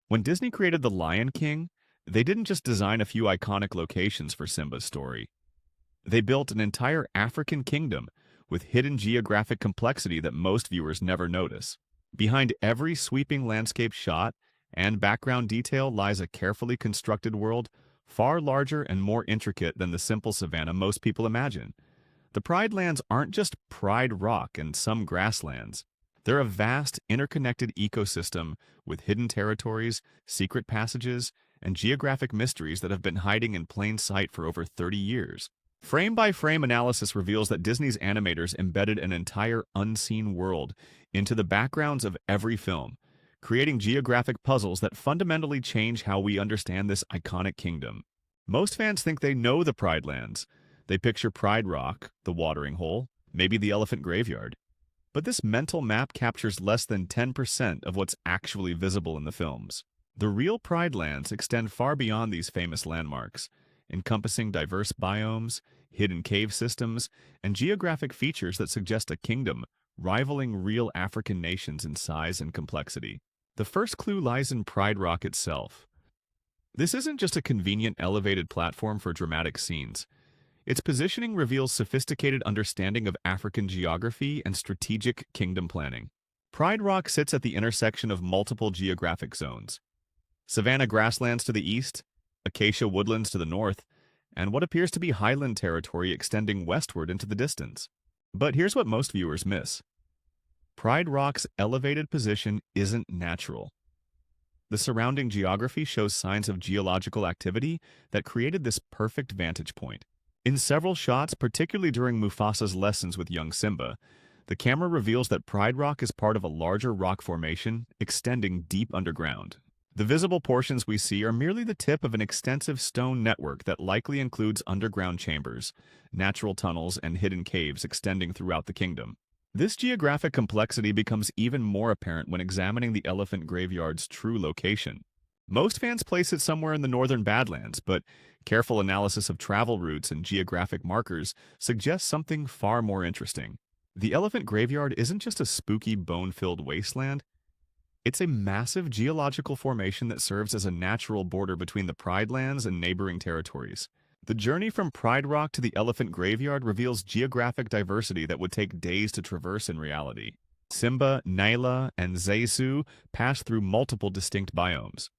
When Disney created The Lion King, they didn't just design a few iconic locations for Simba's story. They built an entire African kingdom with hidden geographic complexity that most viewers never notice. Behind every sweeping landscape shot and background detail lies a carefully constructed world far larger and more intricate than the simple savanna most people imagine. The Pride Lands aren't just Pride Rock and some grasslands. They're a vast, interconnected ecosystem with hidden territories, secret passages, and geographic mysteries that have been hiding in plain sight for over 30 years. Frame-by-frame analysis reveals that Disney's animators embedded an entire unseen world into the backgrounds of every film, creating geographic puzzles that fundamentally change how we understand this iconic kingdom. Most fans think they know the Pride Lands. They picture Pride Rock, the watering hole, maybe the elephant graveyard. But this mental map captures less than 10% of what's actually visible in the films. The real Pride Lands extend far beyond these famous landmarks, encompassing diverse biomes, hidden cave systems, and geographic features that suggest a kingdom rivaling real African nations in size and complexity. The first clue lies in Pride Rock itself. This isn't just a convenient elevated platform for dramatic scenes. Its positioning reveals sophisticated understanding of African geography and strategic kingdom planning. Pride Rock sits at the intersection of multiple geographic zones: savanna grasslands to the east, acacia woodlands to the north, and what appears to be highland territory extending westward into the distance. But here's what most viewers miss. Pride Rock's elevated position isn't natural. The surrounding geography shows signs of geological activity that created this perfect vantage point. In several shots, particularly during Mufasa's lessons with young Simba, the camera reveals that Pride Rock is part of a larger rock formation extending deep underground. The visible portions we see are merely the tip of an extensive stone network that likely includes underground chambers, natural tunnels, and hidden caves extending throughout the kingdom. This geographic complexity becomes even more apparent when examining the elephant graveyard's true location. Most fans place it somewhere in the northern Badlands, but careful analysis of travel routes and geographic markers suggests something far more interesting. The elephant graveyard isn't just a spooky, bone-filled wasteland. It's a massive geological formation that serves as a natural border between the Pride Lands and neighboring territories. The journey from Pride Rock to the elephant graveyard reveals geographic diversity that would take days to traverse in reality. Simba, Naila, and Zaisu pass through multiple distinct biomes: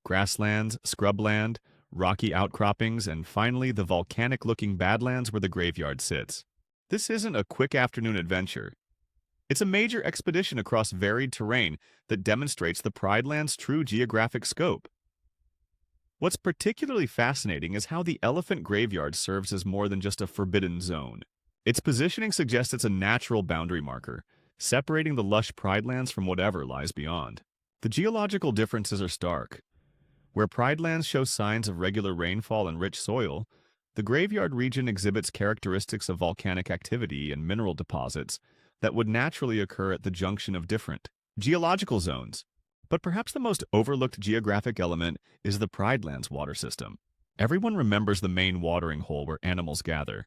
grasslands, scrubland, rocky outcroppings, and finally the volcanic-looking Badlands where the graveyard sits. This isn't a quick afternoon adventure. It's a major expedition across varied terrain that demonstrates the Pride Land's true geographic scope. What's particularly fascinating is how the elephant graveyard serves as more than just a forbidden zone. Its positioning suggests it's a natural boundary marker, separating the lush Pride Lands from whatever lies beyond. The geological differences are stark. Where Pride Lands show signs of regular rainfall and rich soil, the graveyard region exhibits characteristics of volcanic activity and mineral deposits that would naturally occur at the junction of different geological zones. But perhaps the most overlooked geographic element is the Pride Lands water system. Everyone remembers the main watering hole where animals gather,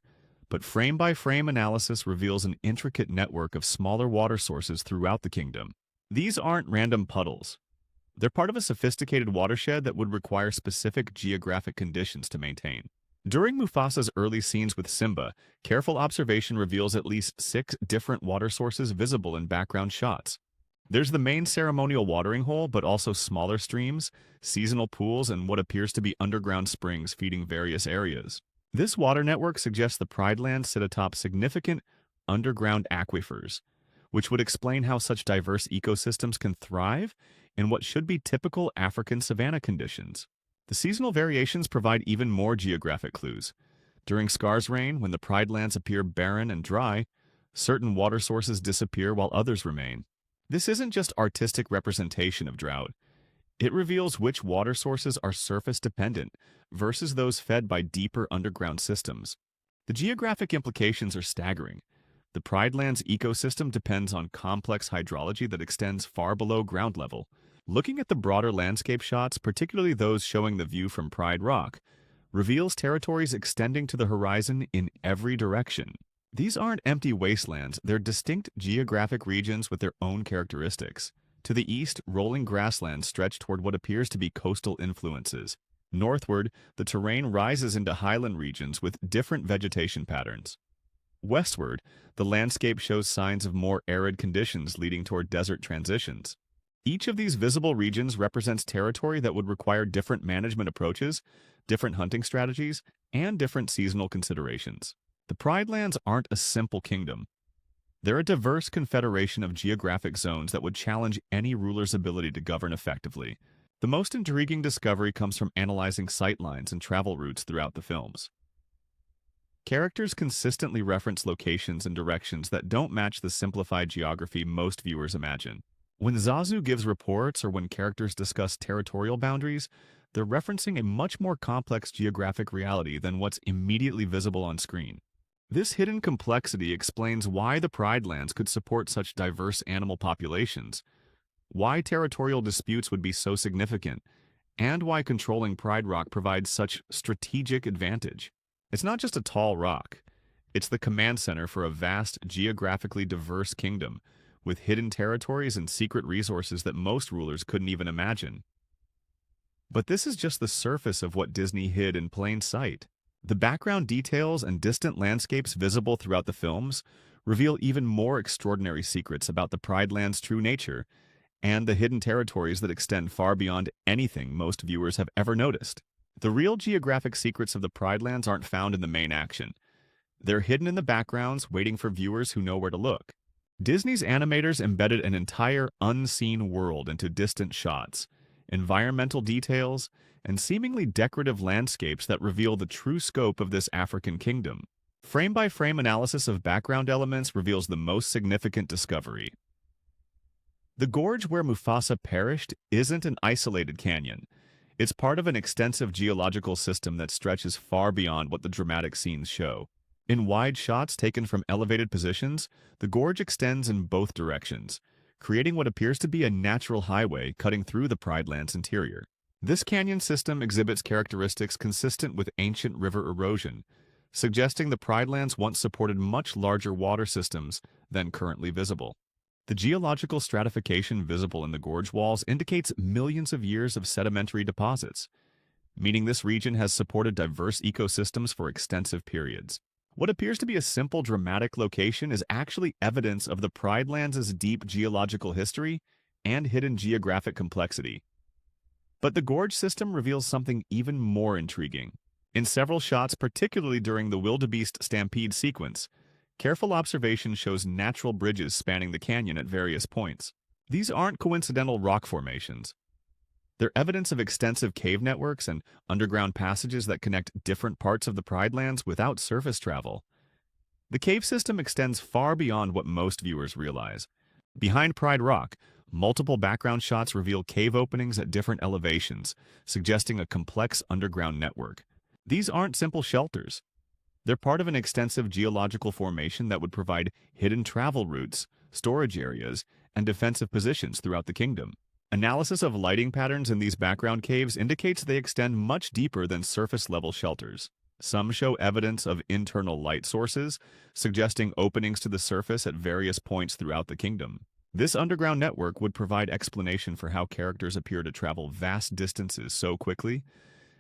but frame-by-frame analysis reveals an intricate network of smaller water sources throughout the kingdom. These aren't random puddles. They're part of a sophisticated watershed that would require specific geographic conditions to maintain. During Mufasa's early scenes with Simba, careful observation reveals at least 6 different water sources visible in background shots. There's the main ceremonial watering hole, but also smaller streams, seasonal pools, and what appears to be underground springs feeding various areas. This water network suggests the Pride Lands sit atop significant underground aquifers, which would explain how such diverse ecosystems can thrive in what should be typical African savanna conditions. The seasonal variations provide even more geographic clues. During Scar's reign, when the Pride Lands appear barren and dry, certain water sources disappear while others remain. This isn't just artistic representation of drought. It reveals which water sources are surface-dependent versus those fed by deeper underground systems. The geographic implications are staggering. The Pride Lands ecosystem depends on complex hydrology that extends far below ground level. Looking at the broader landscape shots, particularly those showing the view from Pride Rock, reveals territories extending to the horizon in every direction. These aren't empty wastelands, they're distinct geographic regions with their own characteristics. To the east, rolling grasslands stretch toward what appears to be coastal influences. Northward, the terrain rises into highland regions with different vegetation patterns. Westward, the landscape shows signs of more arid conditions leading toward desert transitions. Each of these visible regions represents territory that would require different management approaches, different hunting strategies, and different seasonal considerations. The Pride Lands aren't a simple kingdom. They're a diverse confederation of geographic zones that would challenge any ruler's ability to govern effectively. The most intriguing discovery comes from analyzing sightlines and travel routes throughout the films. Characters consistently reference locations and directions that don't match the simplified geography most viewers imagine. When Zazu gives reports or when characters discuss territorial boundaries, they're referencing a much more complex geographic reality than what's immediately visible on screen. This hidden complexity explains why the Pride Lands could support such diverse animal populations, why territorial disputes would be so significant, and why controlling Pride Rock provides such strategic advantage. It's not just a tall rock. It's the command center for a vast, geographically diverse kingdom, with hidden territories and secret resources that most rulers couldn't even imagine. But this is just the surface of what Disney hid in plain sight. The background details and distant landscapes visible throughout the films reveal even more extraordinary secrets about the Pride Land's true nature and the hidden territories that extend far beyond anything most viewers have ever noticed. The real geographic secrets of the Pride Lands aren't found in the main action. They're hidden in the backgrounds, waiting for viewers who know where to look. Disney's animators embedded an entire unseen world into distant shots, environmental details, and seemingly decorative landscapes that reveal the true scope of this African kingdom. Frame-by-frame analysis of background elements reveals the most significant discovery. The gorge where Mufasa perished isn't an isolated canyon. It's part of an extensive geological system that stretches far beyond what the dramatic scenes show. In wide shots taken from elevated positions, the gorge extends in both directions, creating what appears to be a natural highway cutting through the Pride Land's interior. This canyon system exhibits characteristics consistent with ancient river erosion, suggesting the Pride Lands once supported much larger water systems than currently visible. The geological stratification visible in the gorge walls indicates millions of years of sedimentary deposits, meaning this region has supported diverse ecosystems for extensive periods. What appears to be a simple dramatic location is actually evidence of the Pride Lands' deep geological history and hidden geographic complexity. But the gorge system reveals something even more intriguing. In several shots, particularly during the wildebeest stampede sequence, careful observation shows natural bridges spanning the canyon at various points. These aren't coincidental rock formations. They're evidence of extensive cave networks and underground passages that connect different parts of the Pride Lands without surface travel. The cave system extends far beyond what most viewers realize. Behind Pride Rock, multiple background shots reveal cave openings at different elevations, suggesting a complex underground network. These aren't simple shelters. They're part of an extensive geological formation that would provide hidden travel routes, storage areas, and defensive positions throughout the kingdom. Analysis of lighting patterns in these background caves indicates they extend much deeper than surface-level shelters. Some show evidence of internal light sources, suggesting openings to the surface at various points throughout the kingdom. This underground network would provide explanation for how characters appear to travel vast distances so quickly,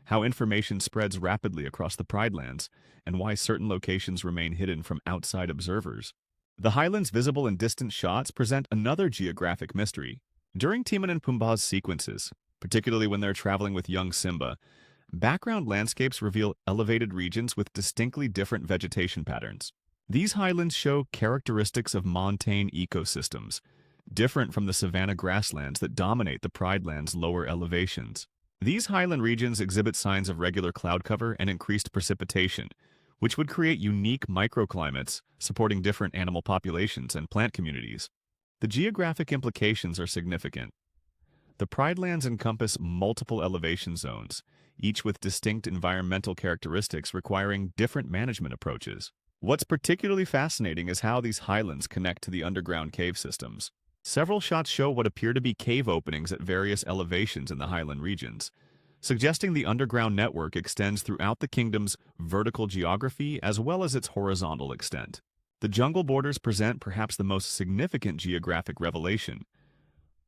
how information spreads rapidly across the Pride Lands, and why certain locations remain hidden from outside observers. The highlands visible in distant shots present another geographic mystery. During Timon and Pumbaa's sequences, particularly when they're traveling with young Simba, background landscapes reveal elevated regions with distinctly different vegetation patterns. These highlands show characteristics of montane ecosystems, different from the savanna grasslands that dominate the Pride Land's lower elevations. These highland regions exhibit signs of regular cloud cover and increased precipitation, which would create unique microclimates supporting different animal populations and plant communities. The geographic implications are significant. The Pride Lands encompass multiple elevation zones, each with distinct environmental characteristics requiring different management approaches. What's particularly fascinating is how these highlands connect to the underground cave systems. Several shots show what appear to be cave openings at various elevations in the highland regions, suggesting the underground network extends throughout the kingdom's vertical geography as well as its horizontal extent. The jungle borders present perhaps the most significant geographic revelation.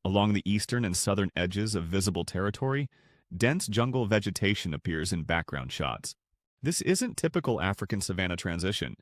Along the eastern and southern edges of visible territory, dense jungle vegetation appears in background shots. This isn't typical African savanna transition.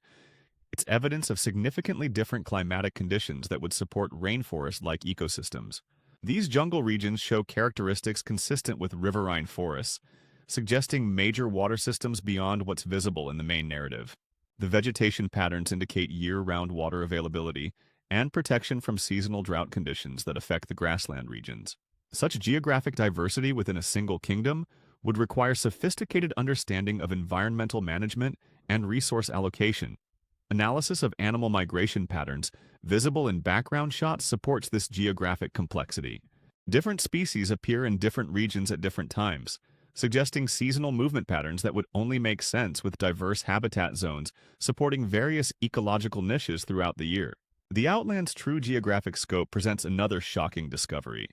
It's evidence of significantly different climatic conditions that would support rainforest-like ecosystems. These jungle regions show characteristics consistent with riverine forests, suggesting major water systems beyond what's visible in the main narrative. The vegetation patterns indicate year-round water availability and protection from seasonal drought conditions that affect the grassland regions. Such geographic diversity within a single kingdom would require sophisticated understanding of environmental management and resource allocation. Analysis of animal migration patterns visible in background shots supports this geographic complexity. Different species appear in different regions at different times, suggesting seasonal movement patterns that would only make sense with diverse habitat zones supporting various ecological niches throughout the year. The Outland's true geographic scope presents another shocking discovery.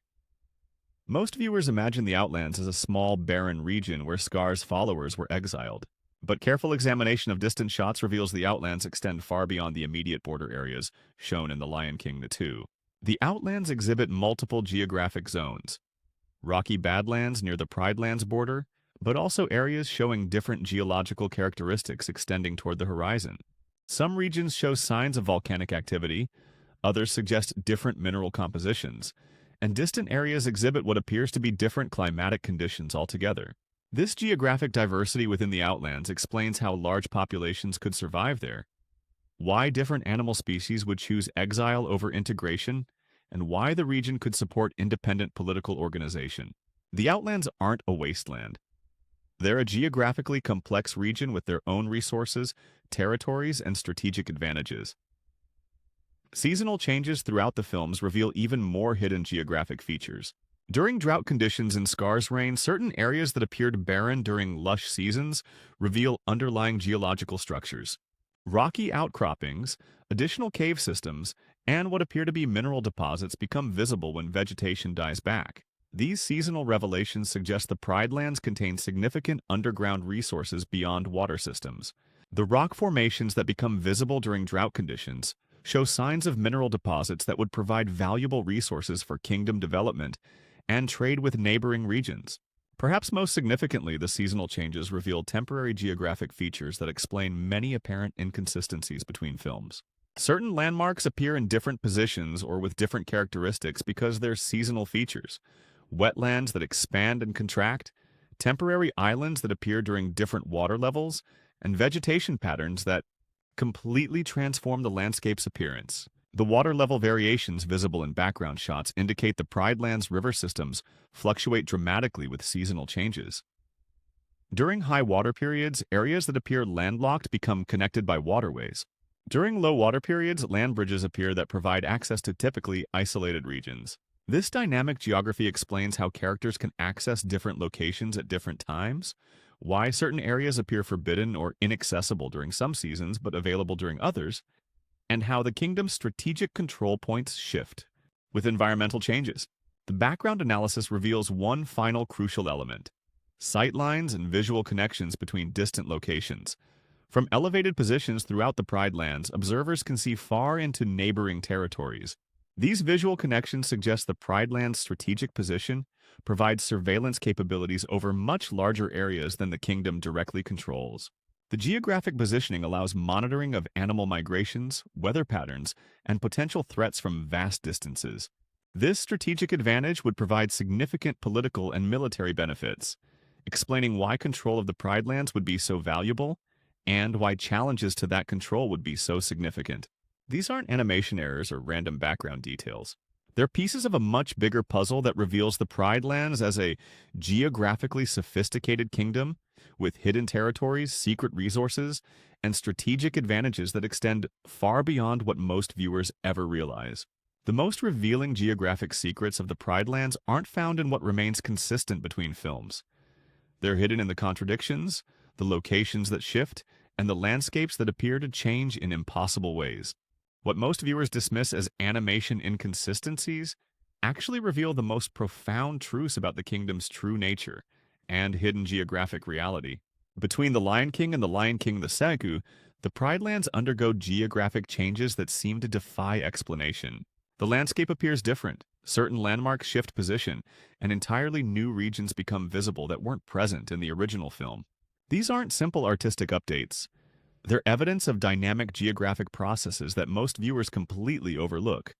Most viewers imagine the Outlands as a small, barren region where Scar's followers were exiled. But careful examination of distant shots reveals the Outlands extend far beyond the immediate border areas shown in The Lion King the Two. The Outlands exhibit multiple geographic zones: rocky badlands near the Pridelands border, but also areas showing different geological characteristics extending toward the horizon. Some regions show signs of volcanic activity, others suggest different mineral compositions, and distant areas exhibit what appears to be different climatic conditions altogether. This geographic diversity within the Outlands explains how large populations could survive there, why different animal species would choose exile over integration, and why the region could support independent political organization. The Outlands aren't a wasteland. They're a geographically complex region with their own resources, territories, and strategic advantages. Seasonal changes throughout the films reveal even more hidden geographic features. During drought conditions in Scar's reign, certain areas that appeared barren during lush seasons reveal underlying geological structures. Rocky outcroppings, additional cave systems, and what appear to be mineral deposits become visible when vegetation dies back. These seasonal revelations suggest the Pridelands contain significant underground resources beyond water systems. The rock formations that become visible during drought conditions show signs of mineral deposits that would provide valuable resources for kingdom development and trade with neighboring regions. Perhaps most significantly, the seasonal changes reveal temporary geographic features that explain many apparent inconsistencies between films. Certain landmarks appear in different positions or with different characteristics because they're seasonal features. Wetlands that expand and contract, temporary islands that appear during different water levels, and vegetation patterns that completely transform the landscape's appearance. The water level variations visible in background shots indicate the Pridelands river systems fluctuate dramatically with seasonal changes. During high water periods, areas that appear landlocked become connected by waterways. During low water periods, land bridges appear that provide access to typically isolated regions. This dynamic geography explains how characters can access different locations at different times, why certain areas appear forbidden or inaccessible during some seasons but available during others, and how the kingdom's strategic control points shift with environmental changes. The background analysis reveals one final crucial element: sightlines and visual connections between distant locations. From elevated positions throughout the Pridelands, observers can see far into neighboring territories. These visual connections suggest the Prideland's strategic position provides surveillance capabilities over much larger areas than the kingdom directly controls. The geographic positioning allows monitoring of animal migrations, weather patterns, and potential threats from vast distances. This strategic advantage would provide significant political and military benefits, explaining why control of the Pridelands would be so valuable and why challenges to that control would be so significant. These aren't animation errors or random background details. They're pieces of a much bigger puzzle that reveals the Pridelands as a geographically sophisticated kingdom with hidden territories, secret resources, and strategic advantages that extend far beyond what most viewers ever realize. The most revealing geographic secrets of the Pridelands aren't found in what remains consistent between films. They're hidden in the contradictions, the locations that shift, and the landscapes that appear to change in impossible ways. What most viewers dismiss as animation inconsistencies actually reveal the most profound truths about the kingdom's true nature and hidden geographic reality. Between The Lion King and The Lion King the Second, the Pridelands undergo geographic changes that seem to defy explanation. The landscape appears different, Certain landmarks shift position, and entirely new regions become visible that weren't present in the original film. These aren't simple artistic updates. They're evidence of dynamic geographic processes that most viewers completely overlook.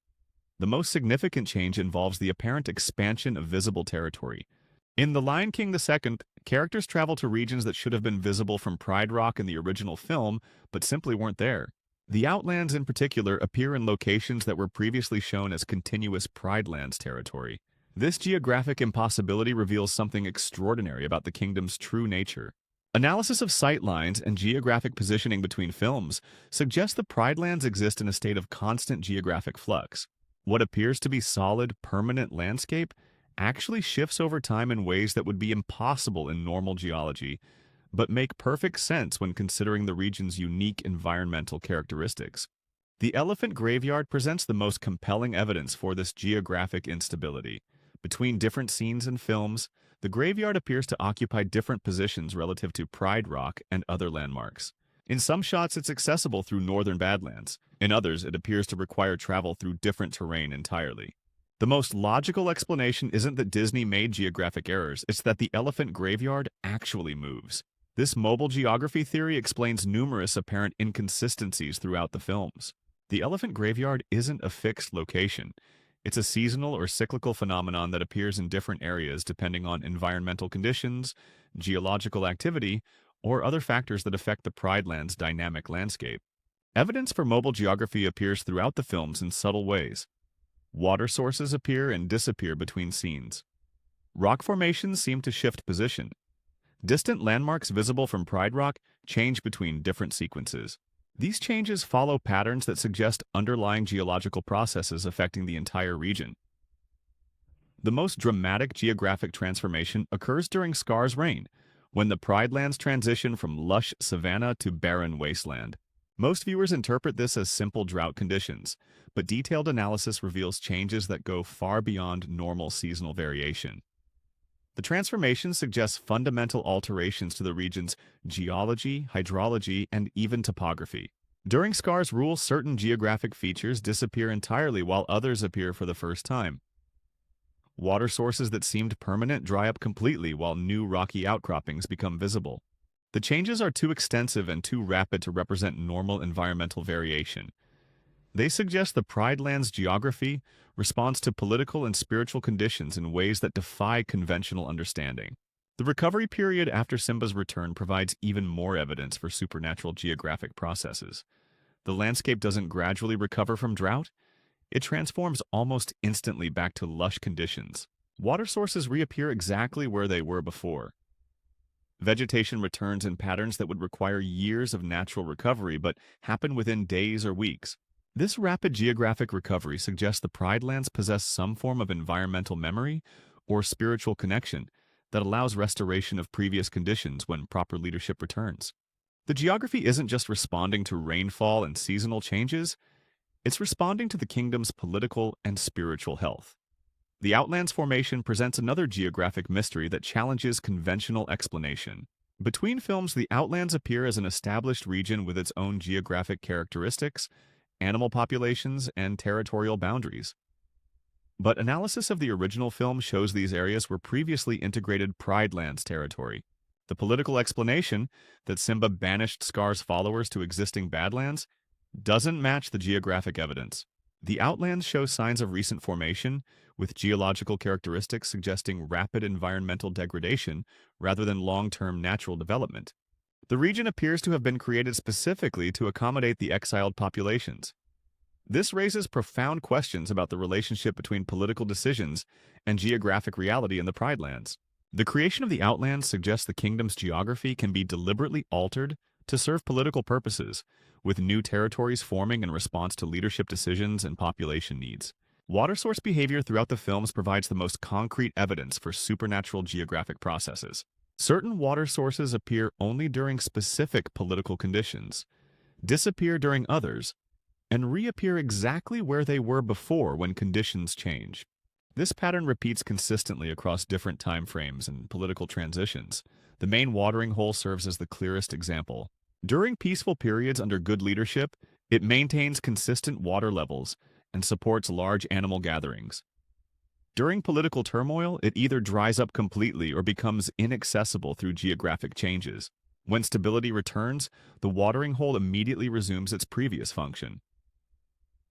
The most significant change involves the apparent expansion of visible territory. In The Lion King II, characters travel to regions that should have been visible from Pride Rock in the original film, but simply weren't there. The Outlands in particular appear in locations that were previously shown as continuous Pride Lands territory. This geographic impossibility reveals something extraordinary about the kingdom's true nature. Analysis of sight lines and geographic positioning between films suggests the Pride Lands exist in a state of constant geographic flux. What appears to be solid, permanent landscape actually shifts over time in ways that would be impossible in normal geology, but make perfect sense when considering the region's unique environmental characteristics. The elephant graveyard presents the most compelling evidence for this geographic instability. Between different scenes and films, the graveyard appears to occupy different positions relative to Pride Rock and other landmarks. In some shots, it's accessible through northern Badlands. In others, it appears to require travel through different terrain entirely. The most logical explanation isn't that Disney made geographic errors, it's that the elephant graveyard actually moves. This mobile geography theory explains numerous apparent inconsistencies throughout the films. The elephant graveyard isn't a fixed location. It's a seasonal or cyclical phenomenon that appears in different areas depending on environmental conditions, geological activity, or other factors that affect the Pride Land's dynamic landscape. Evidence for mobile geography appears throughout the films in subtle ways. Water sources appear and disappear between scenes. Rock formations seem to shift position. Distant landmarks visible from Pride Rock change between different sequences. These changes follow patterns that suggest underlying geological processes affecting the entire region. The most dramatic geographic transformation occurs during Scar's reign, when the Pride Lands transition from lush savanna to barren wasteland. Most viewers interpret this as simple drought conditions, but detailed analysis reveals changes that go far beyond normal seasonal variation. The transformation suggests fundamental alterations to the region's geology, hydrology, and even topography. During Scar's rule, certain geographic features disappear entirely while others appear for the first time. Water sources that seemed permanent dry up completely while new rocky outcroppings become visible. The changes are too extensive and too rapid to represent normal environmental variation. They suggest the Pride Lands geography responds to political and spiritual conditions in ways that defy conventional understanding. The recovery period after Simba's return provides even more evidence for supernatural geographic processes. The landscape doesn't gradually recover from drought. It transforms almost instantly back to lush conditions. Water sources reappear exactly where they were before. Vegetation returns in patterns that would require years of natural recovery but happen within days or weeks. This rapid geographic recovery suggests the Pride Lands possess some form of environmental memory or spiritual connection that allows restoration of previous conditions when proper leadership returns. The geography isn't just responding to rainfall and seasonal changes, it's responding to the kingdom's political and spiritual health. The Outlands formation presents another geographic mystery that challenges conventional explanation. Between films, the Outlands appear as an established region with its own geographic characteristics, animal populations, and territorial boundaries. But analysis of the original film shows these areas were previously integrated Pride Lands territory. The political explanation that Simba banished Scar's followers to existing Badlands doesn't match the geographic evidence. The Outlands show signs of recent formation, with geological characteristics suggesting rapid environmental degradation rather than long-term natural development. The region appears to have been created specifically to accommodate the exiled populations. This raises profound questions about the relationship between political decisions and geographic reality in the Pride Lands. The creation of the Outlands suggests the kingdom's geography can be deliberately altered to serve political purposes, with new territories forming in response to leadership decisions and population needs. Water source behavior throughout the films provides the most concrete evidence for supernatural geographic processes. Certain water sources appear only during specific political conditions, disappear during others, and reappear exactly where they were before when conditions change. This pattern repeats consistently across different time frames and political transitions. The main watering hole serves as the clearest example. During peaceful periods under good leadership, it maintains consistent water levels and supports large animal gatherings. During political turmoil, it either dries up completely or becomes inaccessible through geographic changes. When stability returns, the watering hole immediately resumes its previous function.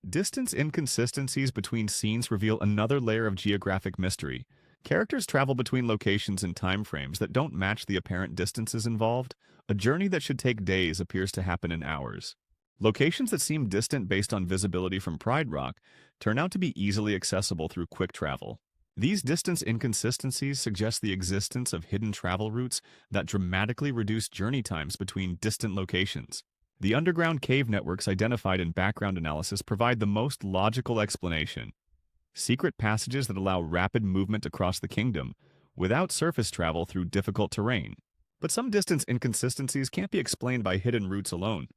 Distance inconsistencies between scenes reveal another layer of geographic mystery. Characters travel between locations in time frames that don't match the apparent distances involved. A journey that should take days appears to happen in hours. Locations that seem distant based on visibility from Pride Rock turn out to be easily accessible through quick travel. These distance inconsistencies suggest the existence of hidden travel routes that dramatically reduce journey times between distant locations. The underground cave networks identified in background analysis provide the most logical explanation. Secret passages that allow rapid movement across the kingdom without surface travel through difficult terrain. But some distance inconsistencies can't be explained by hidden routes alone.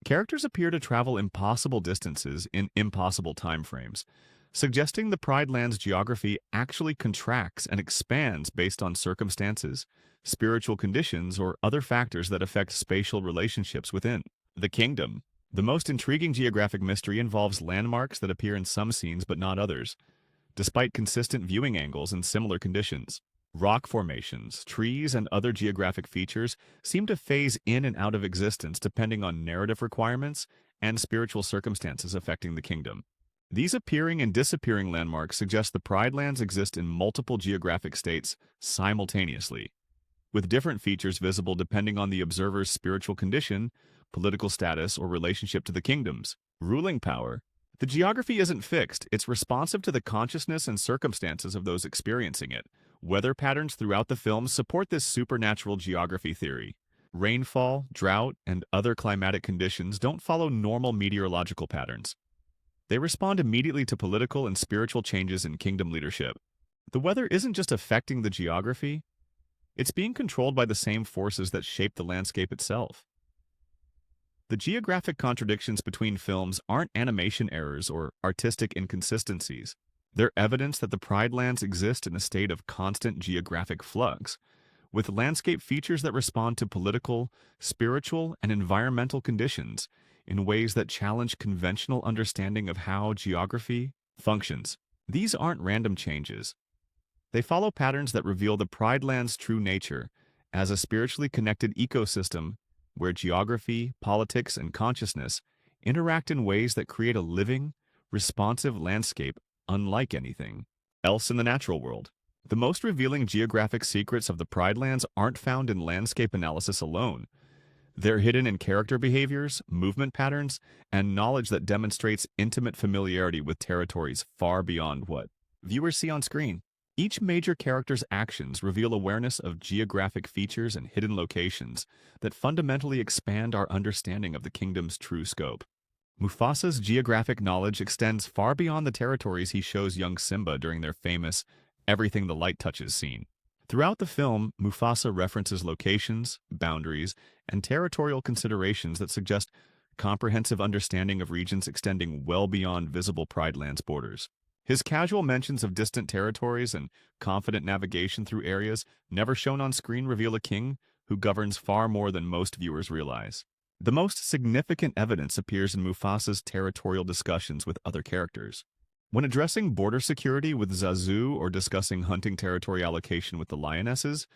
Characters appear to travel impossible distances in impossible time frames, suggesting the Pride Land's geography actually contracts and expands based on circumstances, spiritual conditions, or other factors that affect spatial relationships within the kingdom. The most intriguing geographic mystery involves landmarks that appear in some scenes but not others, despite consistent viewing angles and similar conditions. Rock formations, trees, and other geographic features seem to phase in and out of existence depending on narrative requirements and spiritual circumstances affecting the kingdom. These appearing and disappearing landmarks suggest the Pride Lands exist in multiple geographic states simultaneously, with different features visible depending on the observer's spiritual condition, political status, or relationship to the kingdom's ruling power. The geography isn't fixed, it's responsive to the consciousness and circumstances of those experiencing it. Weather patterns throughout the film support this supernatural geography theory. Rainfall, drought, and other climatic conditions don't follow normal meteorological patterns. They respond immediately to political and spiritual changes in kingdom leadership. The weather isn't just affecting the geography, it's being controlled by the same forces that shape the landscape itself. The geographic contradictions between films aren't animation errors or artistic inconsistencies. They're evidence that the Pride Lands exist in a state of constant geographic flux, with landscape features that respond to political, spiritual, and environmental conditions in ways that challenge conventional understanding of how geography functions. These aren't random changes. They follow patterns that reveal the Pride Land's true nature as a spiritually connected ecosystem where geography, politics, and consciousness interact in ways that create a living, responsive landscape unlike anything else in the natural world. The most revealing geographic secrets of the Pride Lands aren't found in landscape analysis alone. They're hidden in character behaviors, movement patterns, and knowledge that demonstrates intimate familiarity with territories far beyond what viewers see on screen. Each major character's actions reveal awareness of geographic features and hidden locations that fundamentally expand our understanding of the kingdom's true scope. Mufasa's geographic knowledge extends far beyond the territories he shows young Simba during their famous "everything the light touches" scene. Throughout the film, Mufasa references locations, boundaries, and territorial considerations that suggest comprehensive understanding of regions extending well beyond visible Pride Land's borders. His casual mentions of distant territories and confident navigation through areas never shown on screen reveal a king who governs far more than most viewers realize. The most significant evidence appears in Mufasa's territorial discussions with other characters. When addressing border security with Zazu or discussing hunting territory allocation with the lionesses,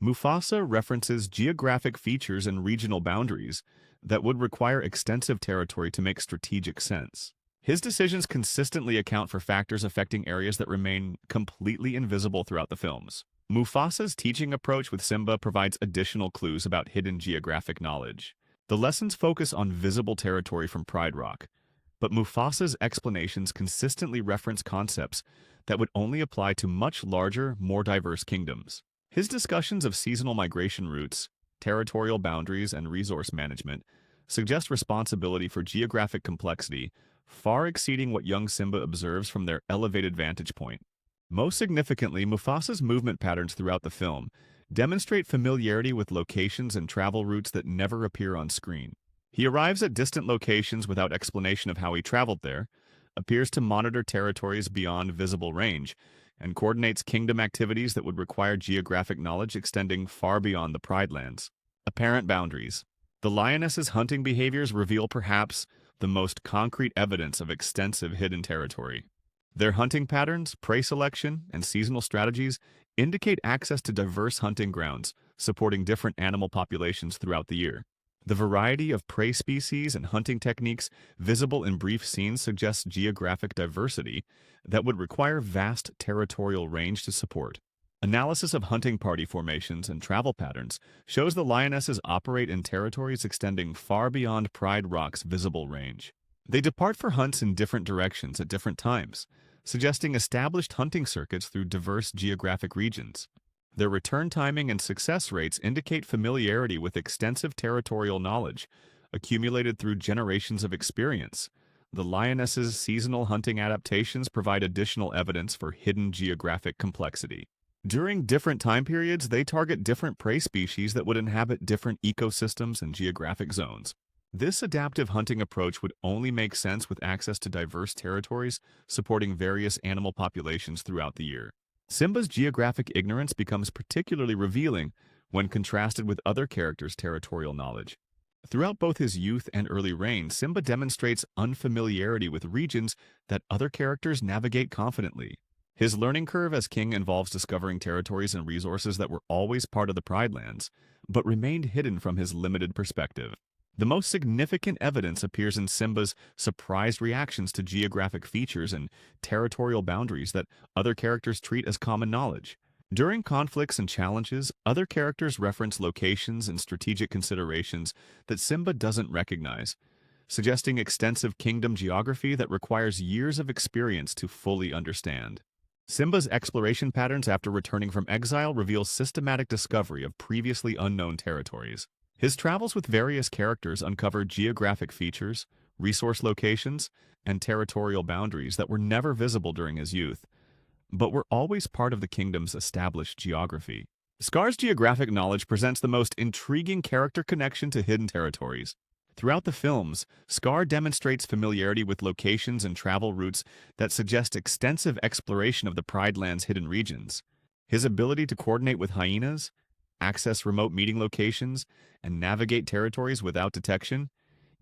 Mufasa references geographic features and regional boundaries that would require extensive territory to make strategic sense. His decisions consistently account for factors affecting areas that remain completely invisible throughout the films. Mufasa's teaching approach with Simba provides additional clues about hidden geographic knowledge. The lessons focus on visible territory from Pride Rock, but Mufasa's explanations consistently reference concepts that would only apply to much larger, more diverse kingdoms. His discussions of seasonal migration routes, territorial boundaries, and resource management suggest responsibility for geographic complexity far exceeding what young Simba observes from their elevated vantage point. Most significantly, Mufasa's movement patterns throughout the film demonstrate familiarity with locations and travel routes that never appear on screen. He arrives at distant locations without explanation of how he traveled there, appears to monitor territories beyond visible range, and coordinates kingdom activities that would require geographic knowledge extending far beyond the Pride Lands. Apparent boundaries. The lioness's hunting behaviors reveal perhaps the most concrete evidence of extensive hidden territory. Their hunting patterns, prey selection, and seasonal strategies indicate access to diverse hunting grounds, supporting different animal populations throughout the year. The variety of prey species and hunting techniques visible in brief scenes suggests geographic diversity that would require vast territorial range to support. Analysis of hunting party formations and travel patterns shows the lionesses operate in territories extending far beyond Pride Rock's visible range. They depart for hunts in different directions at different times, suggesting established hunting circuits through diverse geographic regions. Their return timing and success rates indicate familiarity with extensive territorial knowledge, accumulated through generations of experience. The lioness's seasonal hunting adaptations provide additional evidence for hidden geographic complexity. During different time periods, they target different prey species that would inhabit different ecosystems and geographic zones. This adaptive hunting approach would only make sense with access to diverse territories supporting various animal populations throughout the year. Simba's geographic ignorance becomes particularly revealing when contrasted with other characters' territorial knowledge. Throughout both his youth and early reign, Simba demonstrates unfamiliarity with regions that other characters navigate confidently. His learning curve as king involves discovering territories and resources that were always part of the Pride Lands, but remained hidden from his limited perspective. The most significant evidence appears in Simba's surprised reactions to geographic features and territorial boundaries that other characters treat as common knowledge. During conflicts and challenges, other characters reference locations and strategic considerations that Simba doesn't recognize, suggesting extensive kingdom geography that requires years of experience to fully understand. Simba's exploration patterns after returning from exile reveal systematic discovery of previously unknown territories. His travels with various characters uncover geographic features, resource locations, and territorial boundaries that were never visible during his youth, but were always part of the kingdom's established geography. Scar's geographic knowledge presents the most intriguing character connection to hidden territories. Throughout the films, Scar demonstrates familiarity with locations and travel routes that suggest extensive exploration of the Pride Land's hidden regions. His ability to coordinate with hyenas, access remote meeting locations, and navigate territories without detection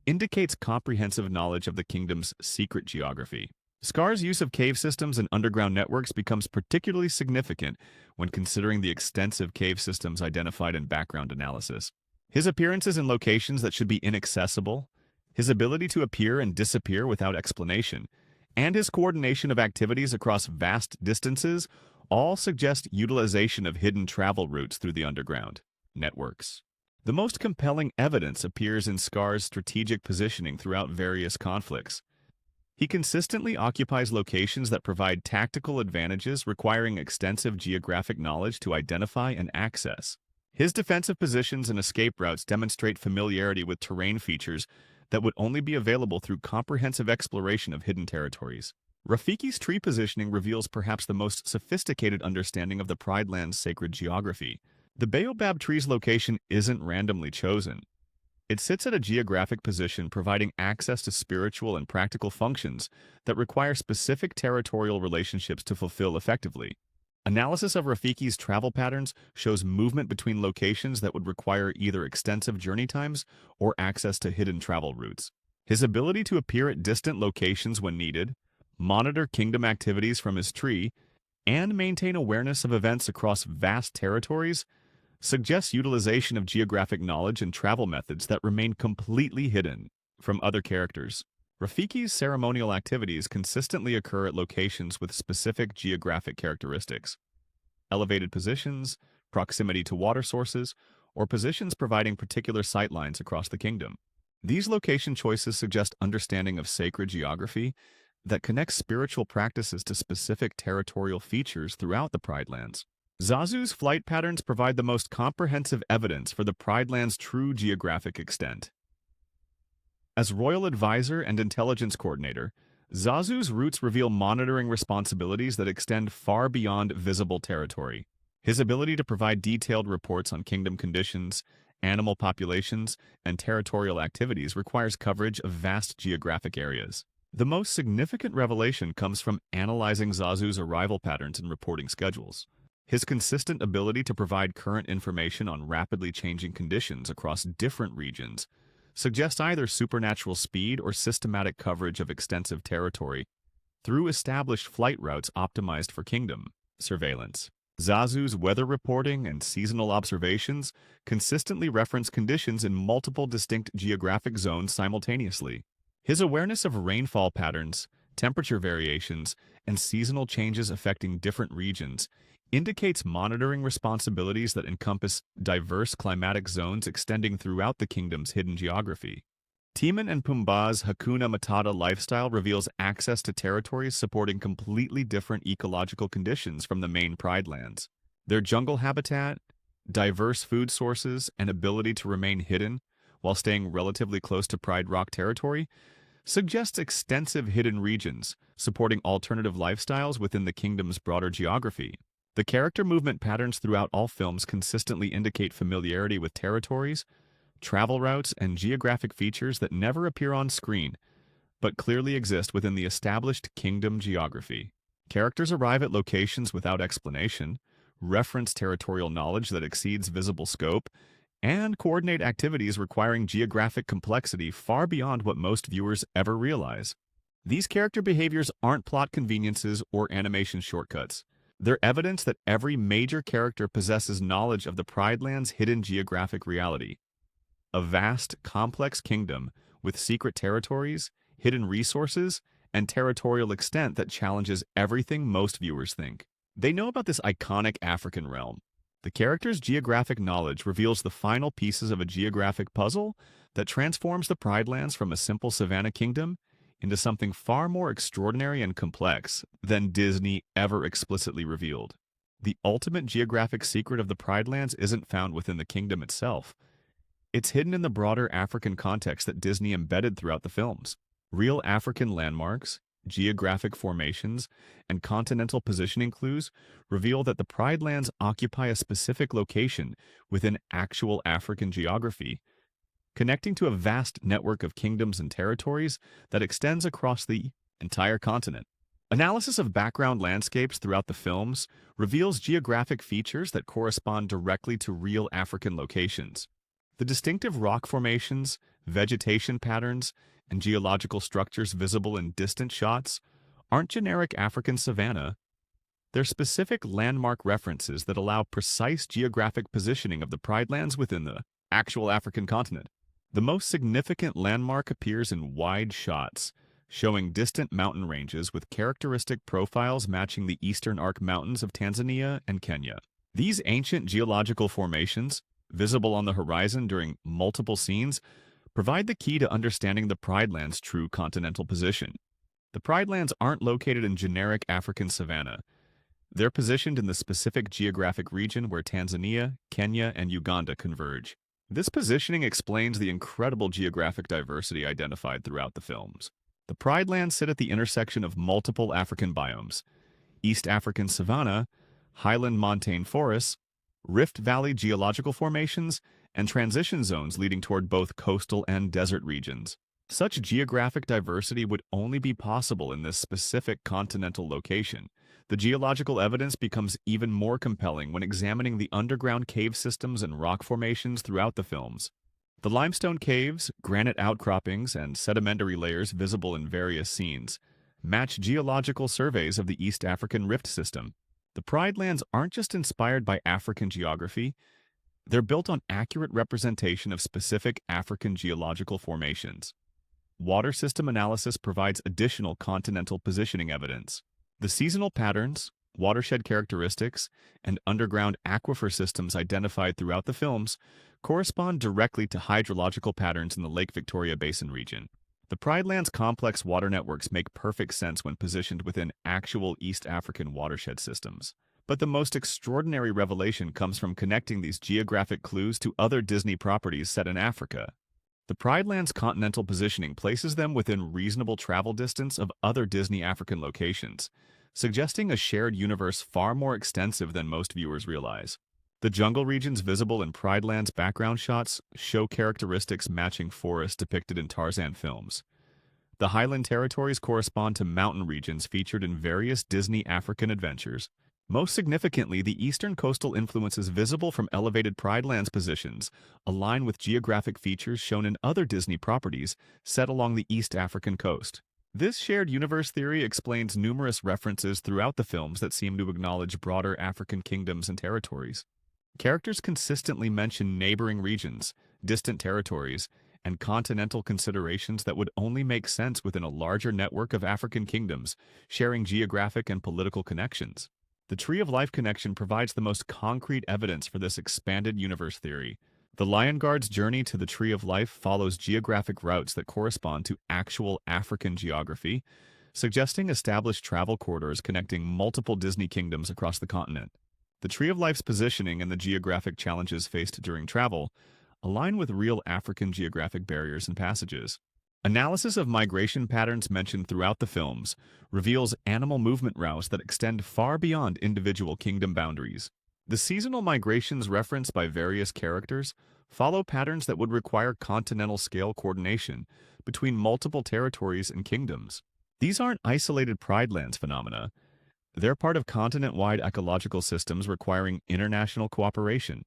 indicates comprehensive knowledge of the kingdom's secret geography. Scar's use of cave systems and underground networks becomes particularly significant when considering the extensive cave systems identified in background analysis. His appearances in locations that should be inaccessible, his ability to appear and disappear without explanation, and his coordination of activities across vast distances all suggest utilization of hidden travel routes through the underground networks. The most compelling evidence appears in Scar's strategic positioning throughout various conflicts. He consistently occupies locations that provide tactical advantages requiring extensive geographic knowledge to identify and access. His defensive positions and escape routes demonstrate familiarity with terrain features that would only be available through comprehensive exploration of hidden territories. Rafiki's tree positioning reveals perhaps the most sophisticated understanding of the Pride Land's sacred geography. The baobab tree's location isn't randomly chosen. It sits at a geographic position providing access to spiritual and practical functions that require specific territorial relationships to fulfill effectively. Analysis of Rafiki's travel patterns shows movement between locations that would require either extensive journey times or access to hidden travel routes. His ability to appear at distant locations when needed, monitor kingdom activities from his tree, and maintain awareness of events across vast territories suggests utilization of geographic knowledge and travel methods that remain completely hidden from other characters. Rafiki's ceremonial activities consistently occur at locations with specific geographic characteristics. Elevated positions, proximity to water sources, or positions providing particular sightlines across the kingdom. These location choices suggest understanding of sacred geography that connects spiritual practices to specific territorial features throughout the Pride Lands. Zazu's flight patterns provide the most comprehensive evidence for the Pride Land's true geographic extent. As royal advisor and intelligence coordinator, Zazu's routes reveal monitoring responsibilities that extend far beyond visible territory. His ability to provide detailed reports on kingdom conditions, animal populations, and territorial activities requires coverage of vast geographic areas. The most significant revelation comes from analyzing Zazu's arrival patterns and reporting schedules. His consistent ability to provide current information on rapidly changing conditions across different regions suggests either supernatural speed or systematic coverage of extensive territory. through established flight routes optimized for kingdom surveillance. Zazu's weather reporting and seasonal observations consistently reference conditions in multiple distinct geographic zones simultaneously. His awareness of rainfall patterns, temperature variations, and seasonal changes affecting different regions indicates monitoring responsibilities that encompass diverse climatic zones extending throughout the kingdom's hidden geography. Timon and Pumbaa's Hakuna Matata lifestyle reveals access to territories supporting completely different ecological conditions from the main Pride lands. Their jungle habitat, diverse food sources, and ability to remain hidden while staying relatively close to Pride Rock territory suggests extensive hidden regions supporting alternative lifestyles within the kingdom's broader geography. The character movement patterns throughout all films consistently indicate familiarity with territories, travel routes, and geographic features that never appear on screen, but clearly exist within the established kingdom geography. Characters arrive at locations without explanation, reference territorial knowledge that exceeds visible scope, and coordinate activities requiring geographic complexity far beyond what most viewers ever realize. These character behaviors aren't plot conveniences or animation shortcuts. They're evidence that every major character possesses knowledge of the Pride Land's hidden geographic reality. A vast, complex kingdom with secret territories, hidden resources, and territorial extent that challenges everything most viewers think. They know about this iconic African realm. The character's geographic knowledge reveals the final pieces of a geographic puzzle that transforms the Pride Lands from a simple savanna kingdom into something far more extraordinary and complex than Disney ever explicitly revealed. The ultimate geographic secret of the Pride Lands isn't found within the kingdom itself. It's hidden in the broader African context that Disney embedded throughout the films. Real African landmarks, geographic formations, and continental positioning clues reveal that the Pride Lands occupy a specific location within actual African geography, connecting to a vast network of kingdoms and territories that extends across the entire continent. Analysis of background landscapes throughout the films reveals geographic features that correspond directly to real African locations. The distinctive rock formations, vegetation patterns, and geological structures visible in distant shots aren't generic African savanna. They're specific landmark references that allow precise geographic positioning of the Pride Lands within the actual African continent. The most significant landmark appears in wide shots, showing distant mountain ranges with characteristic profiles matching the Eastern Arc Mountains of Tanzania and Kenya. These ancient geological formations, visible on the horizon during multiple scenes, provide the key to understanding the Pride Lands' true continental position. The Pride Lands aren't located in generic African savanna. They're positioned in the specific geographic region where Tanzania, Kenya, and Uganda converge. This positioning explains the incredible geographic diversity identified throughout the films. The Pride Lands sit at the intersection of multiple African biomes: East African savanna, highland montane forests, Rift Valley geological formations, and transition zones leading toward both coastal and desert regions. Such geographic diversity would only be possible in this specific continental location. The geological evidence becomes even more compelling when examining the underground cave systems and rock formations throughout the films. The limestone caves, granite outcroppings, and sedimentary layers visible in various scenes match geological surveys of the East African Rift System. The Pride Lands aren't just inspired by African geography, they're built on accurate representation of specific African geological formations. Water system analysis provides additional continental positioning evidence. The seasonal patterns, watershed characteristics, and underground aquifer systems identified throughout the films correspond directly to hydrological patterns in the Lake Victoria Basin region. The Pride Lands' complex water networks make perfect sense when positioned within actual East African watershed systems. But the most extraordinary revelation comes from connecting these geographic clues to other Disney properties set in Africa. The Pride Lands' continental positioning places them within reasonable travel distance of other Disney African locations, suggesting a shared universe far more extensive than most viewers realize. The jungle regions visible in Pride Land's background shots show characteristics matching forests depicted in Tarzan films. The highland territories correspond to mountain regions featured in various Disney African adventures. Most significantly, the eastern coastal influences visible from elevated Pride Lands positions align with geographic features shown in other Disney properties set along the East African coast. This shared universe theory explains numerous references throughout the films that seem to acknowledge broader African kingdoms and territories. Characters consistently mention neighboring regions, distant territories, and continental considerations that would only make sense within a larger network of African kingdoms, sharing geographic and political connections. The Tree of Life connection provides the most concrete evidence for this expanded universe theory. The Lion Guard's journey to the Tree of Life follows geographic routes that correspond to actual African geography, suggesting established travel corridors connecting multiple Disney kingdoms across the continent. The Tree of Life's positioning and the geographic challenges faced during travel align with real African geographic barriers and passages. Analysis of migration patterns mentioned throughout the films reveals animal movement routes that extend far beyond individual kingdom boundaries. The seasonal migrations referenced by various characters follow patterns that would require continental-scale coordination between multiple territories and kingdoms. These aren't isolated Pride Lands phenomena. They're part of continent-wide ecological systems requiring international cooperation.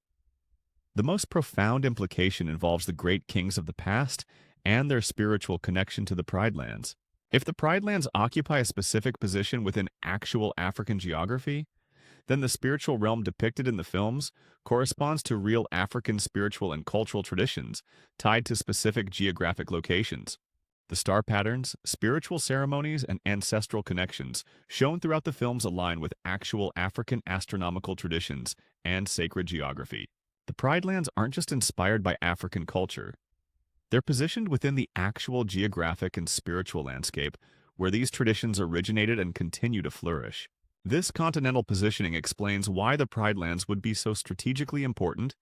The most profound implication involves the great kings of the past and their spiritual connection to the Pride Lands. If the Pride Lands occupy a specific position within actual African geography, then the spiritual realm depicted in the films corresponds to real African spiritual and cultural traditions tied to specific geographic locations. The star patterns, spiritual ceremonies, and ancestral connections shown throughout the films align with actual African astronomical traditions and sacred geography. The Pride Lands aren't just inspired by African culture. They're positioned within the actual geographic and spiritual landscape where these traditions originated and continue to flourish. This continental positioning explains why the Pride Lands would be so strategically important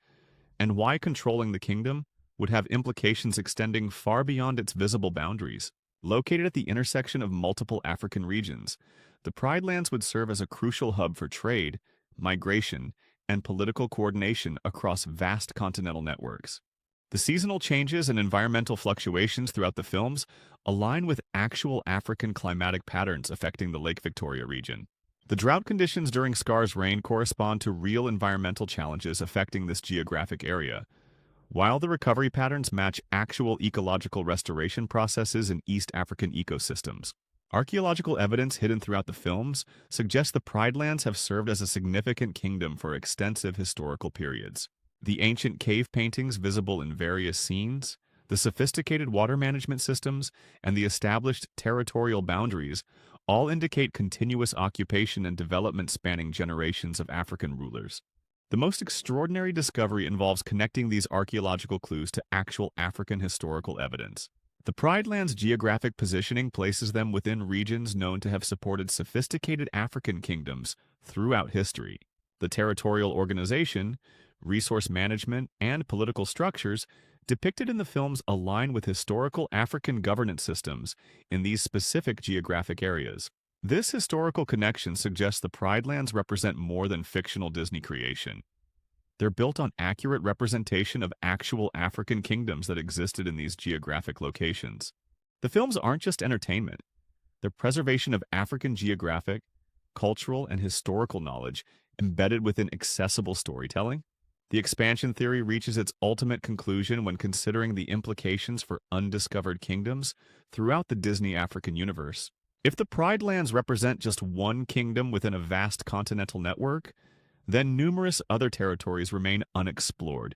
and why controlling the kingdom would have implications extending far beyond its visible boundaries. Located at the intersection of multiple African regions, the Pride Lands would serve as a crucial hub for trade, migration, and political coordination across vast continental networks. The seasonal changes and environmental fluctuations throughout the films align with actual African climatic patterns affecting the Lake Victoria region. The drought conditions during Scar's reign correspond to real environmental challenges affecting this geographic area, while the recovery patterns match actual ecological restoration processes in East African ecosystems. Archaeological evidence hidden throughout the films suggests the Pride Lands have served as a significant kingdom for extensive historical periods. The ancient cave paintings visible in various scenes, the sophisticated water management systems, and the established territorial boundaries all indicate continuous occupation and development spanning generations of African rulers. The most extraordinary discovery involves connecting these archaeological clues to actual African historical evidence. The Pride Lands' geographic positioning places them within regions known to have supported sophisticated African kingdoms throughout history. The territorial organization, resource management, and political structures depicted in the films align with historical African governance systems in these specific geographic areas. This historical connection suggests the Pride Lands represent more than fictional Disney creation. They're built on accurate representation of actual African kingdoms that existed in these geographic locations. The films aren't just entertainment. They're preservation of African geographic, cultural, and historical knowledge embedded within accessible storytelling. The expansion theory reaches its ultimate conclusion when considering the implications for undiscovered kingdoms throughout the Disney African universe. If the Pride Lands represent just one kingdom within a vast continental network, then numerous other territories remain unexplored,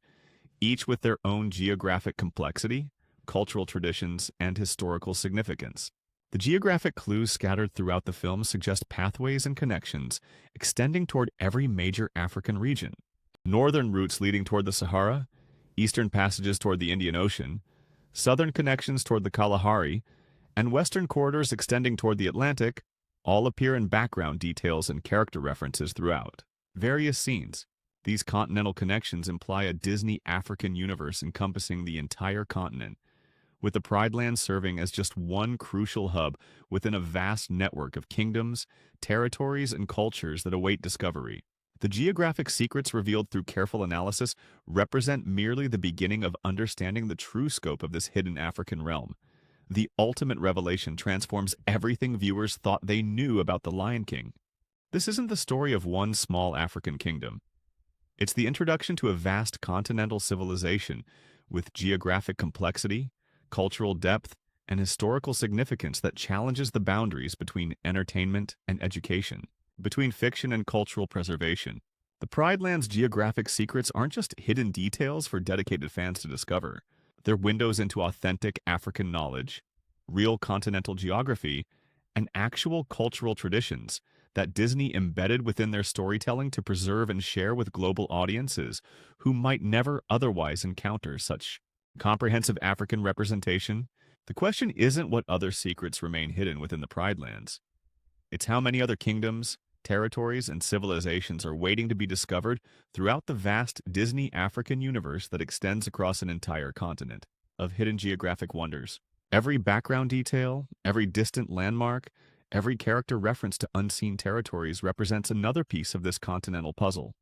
each with their own geographic complexity, cultural traditions, and historical significance. The geographic clues scattered throughout the film suggest pathways and connections extending toward every major African region. Northern routes leading toward the Sahara, eastern passages toward the Indian Ocean, southern connections toward the Kalahari, and western corridors extending toward the Atlantic all appear in background details and character references throughout various scenes. These continental connections imply a Disney African universe encompassing the entire continent, with the Pride Lands serving as just one crucial hub within a vast network of kingdoms, territories, and cultures that await discovery. The geographic secrets revealed through careful analysis represent merely the beginning of understanding the true scope of this hidden African realm. The ultimate revelation transforms everything viewers thought they knew about the Lion King. This isn't the story of one small African kingdom. It's the introduction to a vast continental civilization with geographic complexity, cultural depth, and historical significance that challenges the boundaries between entertainment and education, between fiction and cultural preservation. The Pride Land's geographic secrets aren't just hidden details for dedicated fans to discover. They're windows into authentic African knowledge, real continental geography, and actual cultural traditions that Disney embedded within their storytelling to preserve and share with global audiences who might never otherwise encounter such comprehensive African representation. The question isn't what other secrets remain hidden within the Pride Lands. It's how many other kingdoms, territories, and civilizations are waiting to be discovered throughout the vast Disney African universe that extends across an entire continent of hidden geographic wonders. Every background detail, every distant landmark, every character reference to unseen territories represents another piece of this continental puzzle.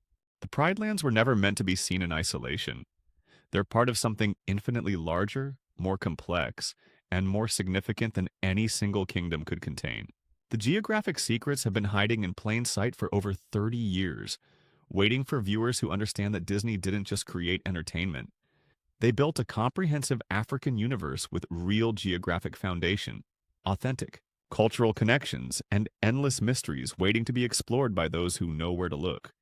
The Pride Lands were never meant to be seen in isolation. They're part of something infinitely larger, more complex, and more significant than any single kingdom could contain. The geographic secrets have been hiding in plain sight for over 30 years, waiting for viewers who understand that Disney didn't just create entertainment. They built a comprehensive African universe with real geographic foundation, authentic cultural connections, and endless mysteries waiting to be explored by those who know where to look.